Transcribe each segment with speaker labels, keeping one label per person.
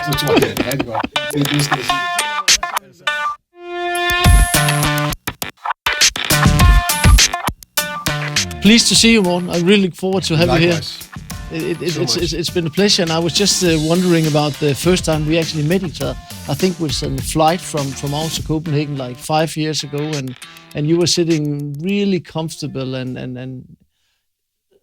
Speaker 1: det tror jeg, det er det godt. Det skal jeg sige.
Speaker 2: Pleased to see you, Morten. I really look forward to having you here. It's been a pleasure, and I was just wondering about the first time we actually met each other. I think it was on a flight from Aarhus to Copenhagen like 5 years ago, and you were sitting really comfortable and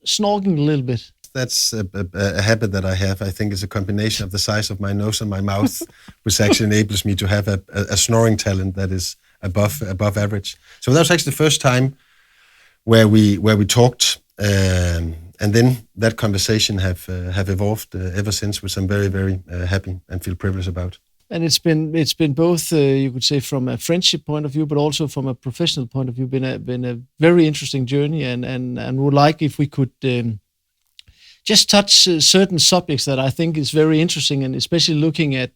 Speaker 2: snorking a little bit.
Speaker 3: That's a habit that I have. I think it's a combination of the size of my nose and my mouth, which actually enables me to have a snoring talent that is above average. So that was actually the first time where we talked, and then that conversation have evolved ever since, which I'm very, very happy and feel privileged about.
Speaker 2: And it's been both, you could say, from a friendship point of view, but also from a professional point of view, been a very interesting journey, and would like if we could just touch certain subjects that I think is very interesting, and especially looking at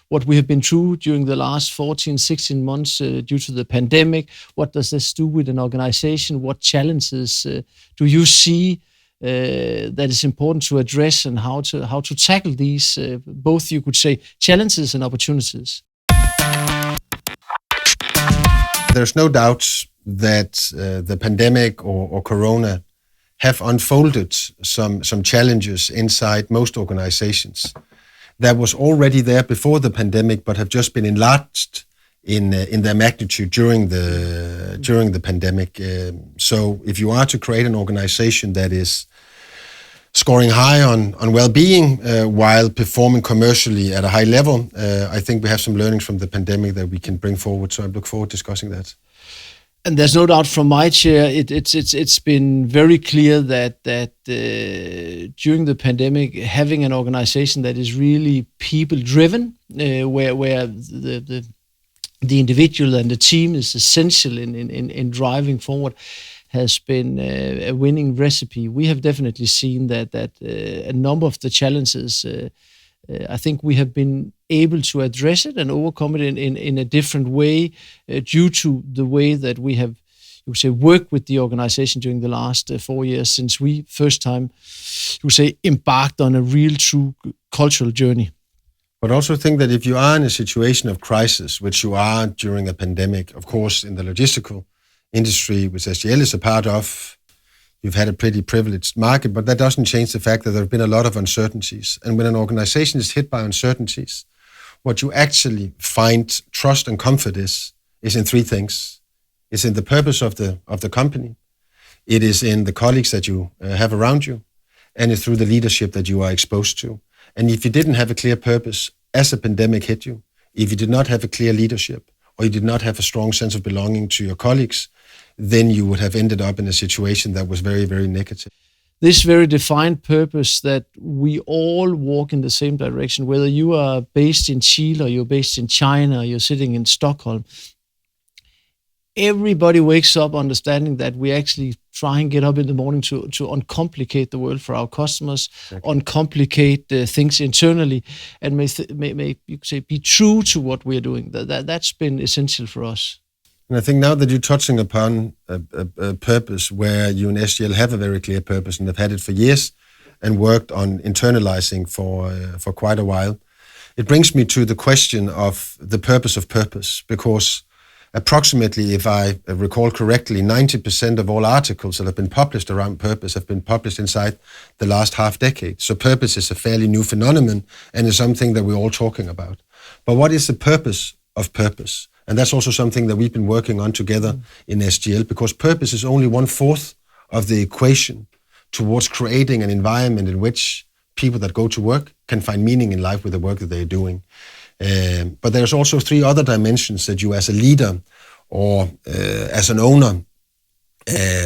Speaker 2: what we have been through during the last 14, 16 months due to the pandemic. What does this do with an organization? What challenges do you see that is important to address, and how to tackle these, both, you could say, challenges and opportunities?
Speaker 3: There's no doubt that the pandemic or Corona have unfolded some challenges inside most organizations that was already there before the pandemic, but have just been enlarged in their magnitude during the pandemic. So if you are to create an organization that is scoring high on well-being while performing commercially at a high level, I think we have some learnings from the pandemic that we can bring forward. So I look forward to discussing that.
Speaker 2: And there's no doubt from my chair, it's been very clear that during the pandemic, having an organization that is really people-driven, where the individual and the team is essential in driving forward, has been a winning recipe. We have definitely seen that a number of the challenges, I think we have been able to address it and overcome it in a different way due to the way that we have, you would say, worked with the organization during the last 4 years since we first time, you would say, embarked on a real true cultural journey.
Speaker 3: But also think that if you are in a situation of crisis, which you are during a pandemic, of course, in the logistical industry, which SGL is a part of, you've had a pretty privileged market, but that doesn't change the fact that there have been a lot of uncertainties. And when an organization is hit by uncertainties, what you actually find trust and comfort is in three things. It's in the purpose of the company, it is in the colleagues that you have around you, and it's through the leadership that you are exposed to. And if you didn't have a clear purpose as a pandemic hit you, if you did not have a clear leadership, or you did not have a strong sense of belonging to your colleagues, then you would have ended up in a situation that was very, very negative.
Speaker 2: This very defined purpose that we all walk in the same direction, whether you are based in Chile or you're based in China or you're sitting in Stockholm, everybody wakes up understanding that we actually try and get up in the morning to uncomplicate the world for our customers, exactly. Uncomplicate things internally, and may you could say, be true to what we're doing. That's been essential for us.
Speaker 3: And I think now that you're touching upon a purpose where you and SGL have a very clear purpose and have had it for years and worked on internalizing for quite a while, it brings me to the question of the purpose of purpose, because approximately, if I recall correctly, 90% of all articles that have been published around purpose have been published inside the last half decade. So purpose is a fairly new phenomenon and is something that we're all talking about. But what is the purpose of purpose? And that's also something that we've been working on together in SGL, because purpose is only 1/4 of the equation towards creating an environment in which people that go to work can find meaning in life with the work that they're doing. But there's also 3 other dimensions that you as a leader or as an owner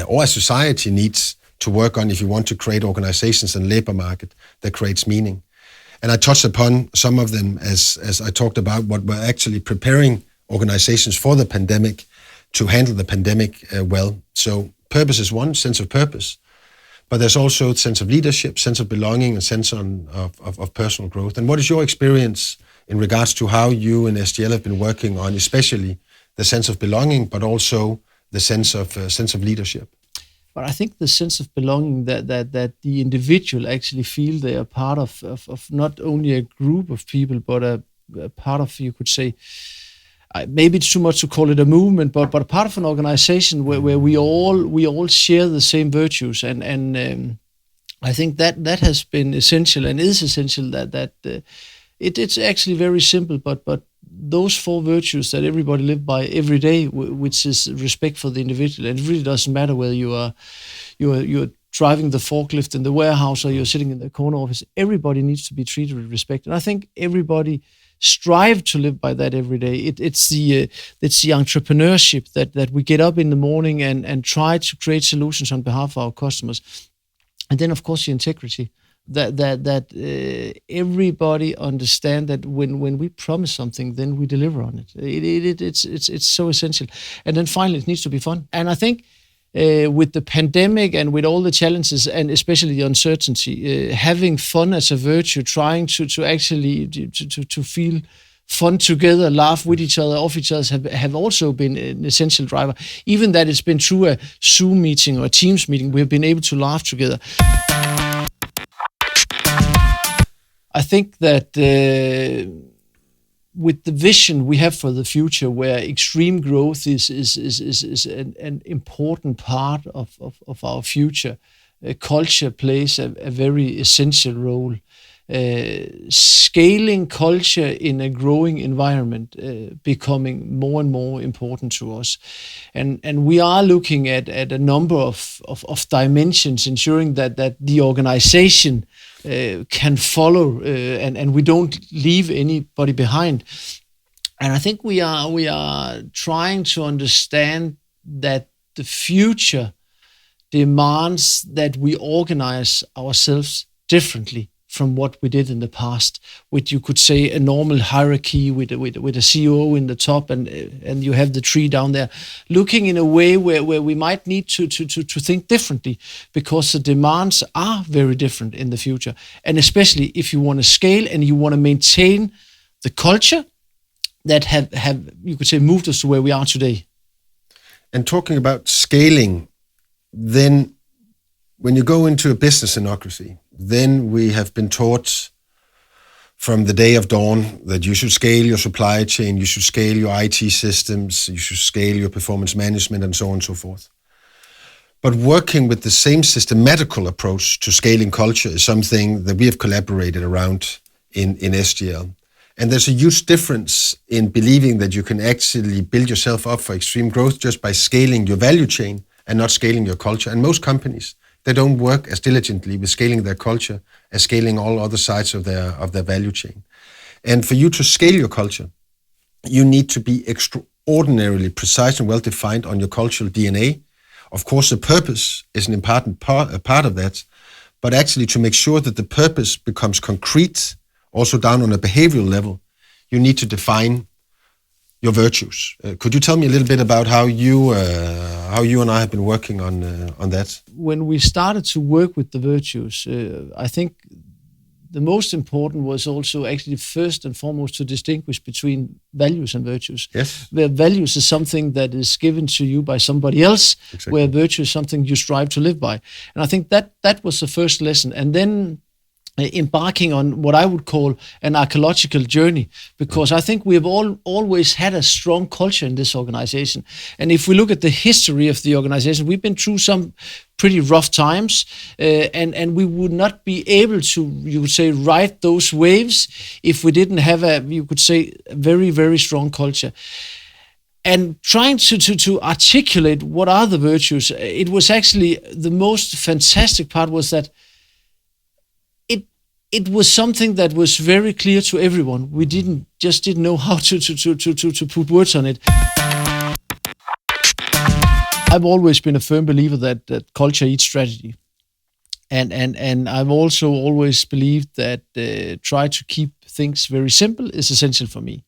Speaker 3: or as society needs to work on if you want to create organizations and labor market that creates meaning. And I touched upon some of them as I talked about what we're actually preparing organizations for the pandemic to handle the pandemic well. So purpose is one, sense of purpose, but there's also a sense of leadership, sense of belonging, and sense of personal growth. And what is your experience in regards to how you and SGL have been working on, especially the sense of belonging, but also the sense of leadership?
Speaker 2: But I think the sense of belonging that the individual actually feel they are part of not only a group of people, but a part of, you could say, maybe it's too much to call it a movement, but a part of an organization where we all share the same virtues, and I think that has been essential and is essential. That it's actually very simple, but those 4 virtues that everybody live by every day, which is respect for the individual, and it really doesn't matter whether you're driving the forklift in the warehouse or you're sitting in the corner office. Everybody needs to be treated with respect, and I think everybody strive to live by that every day. It's the entrepreneurship that we get up in the morning and try to create solutions on behalf of our customers, and then of course the integrity. That everybody understand that when we promise something, then we deliver on it. It's so essential. And then finally, it needs to be fun. And I think with the pandemic and with all the challenges and especially the uncertainty, having fun as a virtue, trying to actually to feel fun together, laugh with each other, off each other, have also been an essential driver. Even that it's been through a Zoom meeting or a Teams meeting, we have been able to laugh together. I think that with the vision we have for the future, where extreme growth is an important part of our future, culture plays a very essential role. Scaling culture in a growing environment becoming more and more important to us, and we are looking at a number of dimensions, ensuring that the organization can follow and we don't leave anybody behind. And I think we are trying to understand that the future demands that we organize ourselves differently from what we did in the past, with, you could say, a normal hierarchy with a CEO in the top and you have the tree down there, looking in a way where we might need to think differently, because the demands are very different in the future. And especially if you want to scale and you want to maintain the culture that have you could say moved us to where we are today.
Speaker 3: And talking about scaling, then when you go into a business synocracy, then we have been taught from the day of dawn that you should scale your supply chain, you should scale your IT systems, you should scale your performance management, and so on and so forth. But working with the same systematical approach to scaling culture is something that we have collaborated around in SGL. And there's a huge difference in believing that you can actually build yourself up for extreme growth just by scaling your value chain and not scaling your culture. And most companies, they don't work as diligently with scaling their culture as scaling all other sides of their value chain. And for you to scale your culture, you need to be extraordinarily precise and well-defined on your cultural DNA. Of course, the purpose is an important part of that, but actually to make sure that the purpose becomes concrete, also down on a behavioral level, you need to define your virtues. Could you tell me a little bit about how you and I have been working on that?
Speaker 2: When we started to work with the virtues, I think the most important was also actually first and foremost to distinguish between values and virtues.
Speaker 3: Yes.
Speaker 2: Where values is something that is given to you by somebody else, exactly. Where virtue is something you strive to live by. And I think that was the first lesson. And then embarking on what I would call an archaeological journey, because I think we have always had a strong culture in this organization. And if we look at the history of the organization, we've been through some pretty rough times, and we would not be able to, you could say, ride those waves if we didn't have a very, very strong culture. And trying to articulate what are the virtues, it was actually the most fantastic part was that it was something that was very clear to everyone. We didn't know how to put words on it. I've always been a firm believer that culture eats strategy. And I've also always believed that try to keep things very simple is essential for me.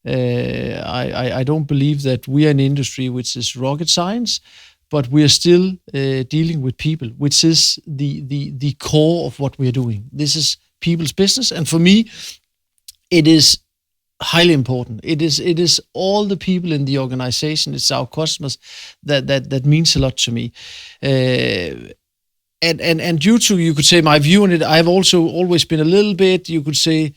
Speaker 2: I don't believe that we are an industry which is rocket science, but we are still dealing with people, which is the core of what we are doing. This is people's business, and for me, it is highly important. It is all the people in the organization, it's our customers that means a lot to me. And due to, you could say, my view on it, I've also always been a little bit, you could say,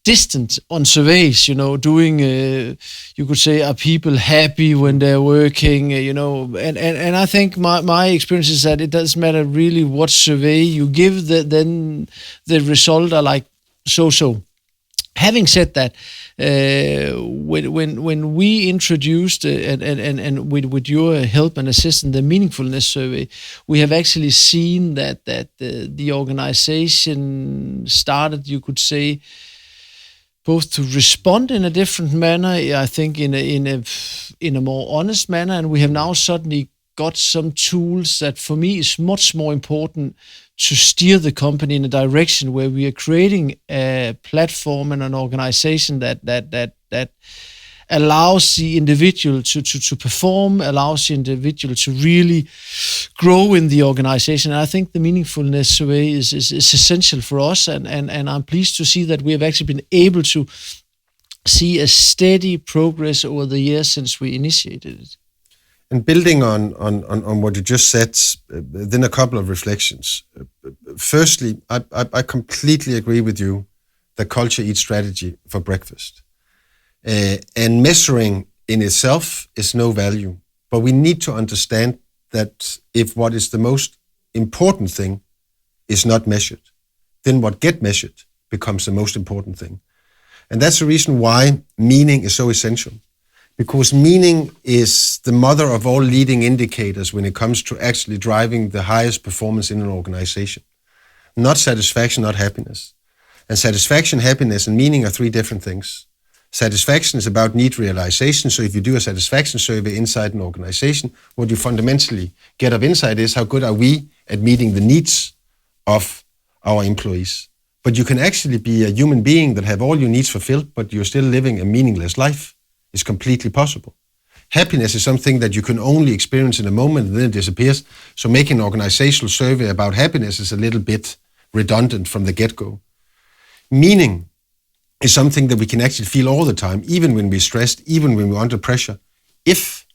Speaker 2: distant on surveys, doing, you could say, are people happy when they're working, and I think my experience is that it doesn't matter really what survey you give, then the result are like so. Having said that, when we introduced and with your help and assistance, the meaningfulness survey, we have actually seen that the organization started, you could say, both to respond in a different manner, I think in a more honest manner, and we have now suddenly got some tools that for me is much more important to steer the company in a direction where we are creating a platform and an organization that allows the individual to perform, allows the individual to really grow in the organization. And I think the meaningfulness survey is essential for us, and I'm pleased to see that we have actually been able to see a steady progress over the years since we initiated it.
Speaker 3: And building on what you just said, then a couple of reflections. Firstly, I completely agree with you that culture eats strategy for breakfast. And measuring in itself is no value. But we need to understand that if what is the most important thing is not measured, then what gets measured becomes the most important thing. And that's the reason why meaning is so essential. Because meaning is the mother of all leading indicators when it comes to actually driving the highest performance in an organization. Not satisfaction, not happiness. And satisfaction, happiness, and meaning are three different things. Satisfaction is about need realization. So if you do a satisfaction survey inside an organization, what you fundamentally get of insight is how good are we at meeting the needs of our employees. But you can actually be a human being that have all your needs fulfilled, but you're still living a meaningless life. It's completely possible. Happiness is something that you can only experience in a moment and then it disappears. So making an organizational survey about happiness is a little bit redundant from the get-go. Meaning is something that we can actually feel all the time, even when we're stressed, even when we're under pressure. If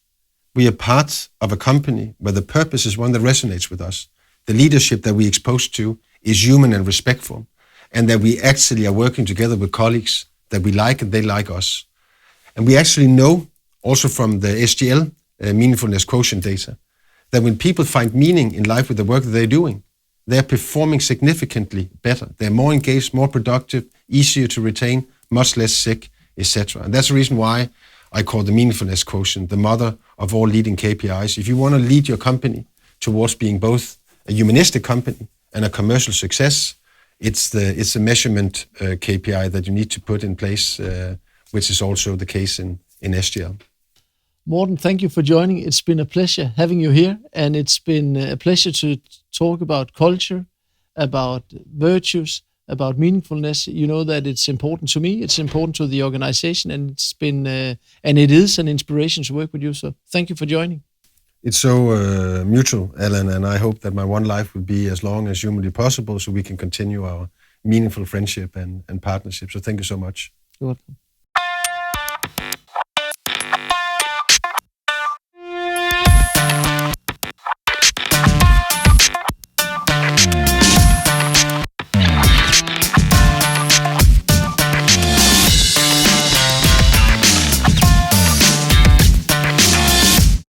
Speaker 3: we are part of a company where the purpose is one that resonates with us, the leadership that we're exposed to is human and respectful, and that we actually are working together with colleagues that we like and they like us. And we actually know, also from the SGL, meaningfulness quotient data, that when people find meaning in life with the work that they're doing, they're performing significantly better. They're more engaged, more productive, easier to retain, much less sick, etc. And that's the reason why I call the meaningfulness quotient the mother of all leading KPIs. If you want to lead your company towards being both a humanistic company and a commercial success, it's the measurement KPI that you need to put in place, which is also the case in SGL.
Speaker 2: Morten, thank you for joining. It's been a pleasure having you here, and it's been a pleasure to talk about culture, about virtues, about meaningfulness. You know that it's important to me, it's important to the organization, and it's been and it is an inspiration to work with you. So thank you for joining.
Speaker 3: It's so mutual, Allan, and I hope that my one life will be as long as humanly possible so we can continue our meaningful friendship and partnership. So thank you so much.
Speaker 2: You're welcome.